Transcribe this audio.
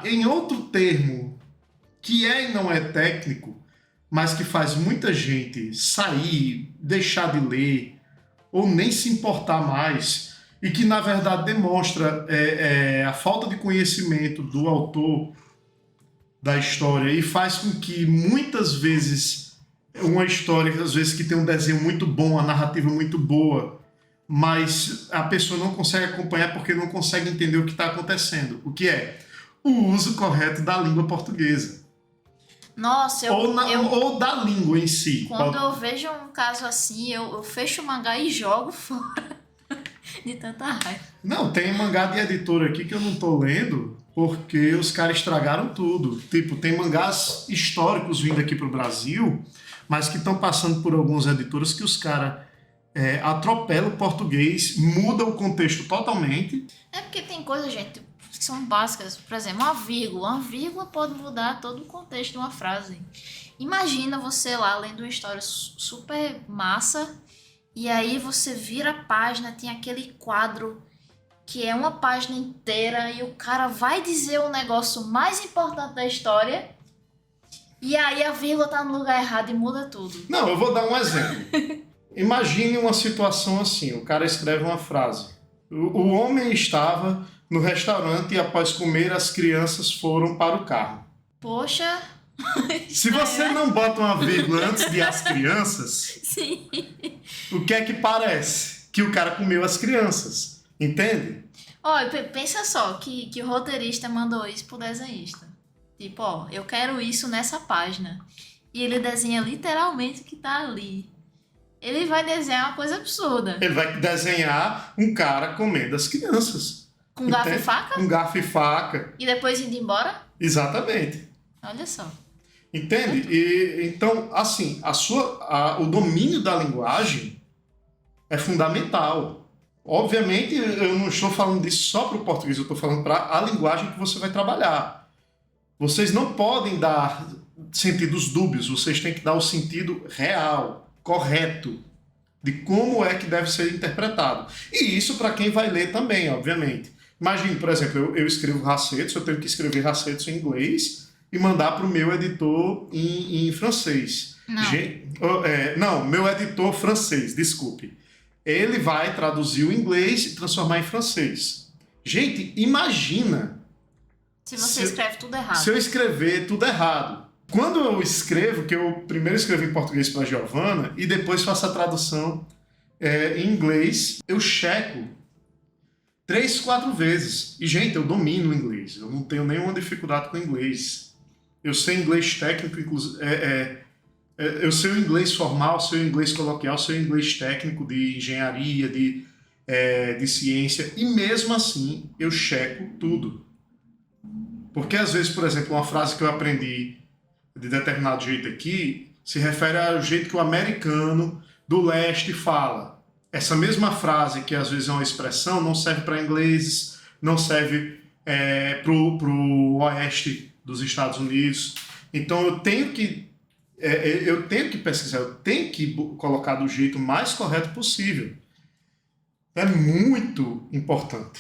Em outro termo, que é e não é técnico, mas que faz muita gente sair, deixar de ler, ou nem se importar mais, e que na verdade demonstra a falta de conhecimento do autor da história e faz com que muitas vezes uma história, às vezes que tem um desenho muito bom, a narrativa muito boa, mas a pessoa não consegue acompanhar porque não consegue entender o que está acontecendo. O que é? O uso correto da língua portuguesa. Nossa, ou da língua em si. Quando eu vejo um caso assim, eu fecho o mangá e jogo fora de tanta raiva. Não, tem mangá de editora aqui que eu não tô lendo porque os caras estragaram tudo. Tipo, tem mangás históricos vindo aqui pro Brasil, mas que estão passando por alguns editores que os caras atropelam o português, mudam o contexto totalmente. É porque tem coisas, gente, que são básicas. Por exemplo, uma vírgula. Uma vírgula pode mudar todo o contexto de uma frase. Imagina você lá lendo uma história super massa e aí você vira a página, tem aquele quadro que é uma página inteira e o cara vai dizer o negócio mais importante da história e aí a vírgula tá no lugar errado e muda tudo. Não, eu vou dar um exemplo. Imagine uma situação assim, o cara escreve uma frase. O homem estava no restaurante e após comer as crianças foram para o carro. Poxa... Se você não bota uma vírgula antes de as crianças, sim, o que é que parece? Que o cara comeu as crianças. Entende? Pensa só que o roteirista mandou isso pro desenhista. Tipo, eu quero isso nessa página. E ele desenha literalmente o que tá ali. Ele vai desenhar uma coisa absurda. Ele vai desenhar um cara comendo as crianças. Com garfo e faca? Com garfo e faca. E depois indo embora? Exatamente. Olha só. Entende? E, então, assim, o domínio da linguagem é fundamental. Obviamente, eu não estou falando disso só para o português, eu estou falando para a linguagem que você vai trabalhar. Vocês não podem dar sentidos dúbios, vocês têm que dar o sentido real, correto, de como é que deve ser interpretado. E isso para quem vai ler também, obviamente. Imagine, por exemplo, eu escrevo Racetos, eu tenho que escrever Racetos em inglês e mandar para o meu editor em francês. Não. Não, meu editor francês, desculpe. Ele vai traduzir o inglês e transformar em francês. Gente, imagina... Se você escreve tudo errado. Se eu escrever tudo errado. Quando eu escrevo, que eu primeiro escrevo em português para a Giovana e depois faço a tradução em inglês, eu checo 3, 4 vezes. E, gente, eu domino o inglês. Eu não tenho nenhuma dificuldade com o inglês. Eu sei inglês técnico, inclusive... eu sei o inglês formal, sei o inglês coloquial, sei o inglês técnico de engenharia, de ciência. E mesmo assim, eu checo tudo. Porque às vezes, por exemplo, uma frase que eu aprendi de determinado jeito aqui se refere ao jeito que o americano do leste fala. Essa mesma frase, que às vezes é uma expressão, não serve para ingleses, não serve para o oeste dos Estados Unidos. Então eu tenho que pesquisar, eu tenho que colocar do jeito mais correto possível. É muito importante.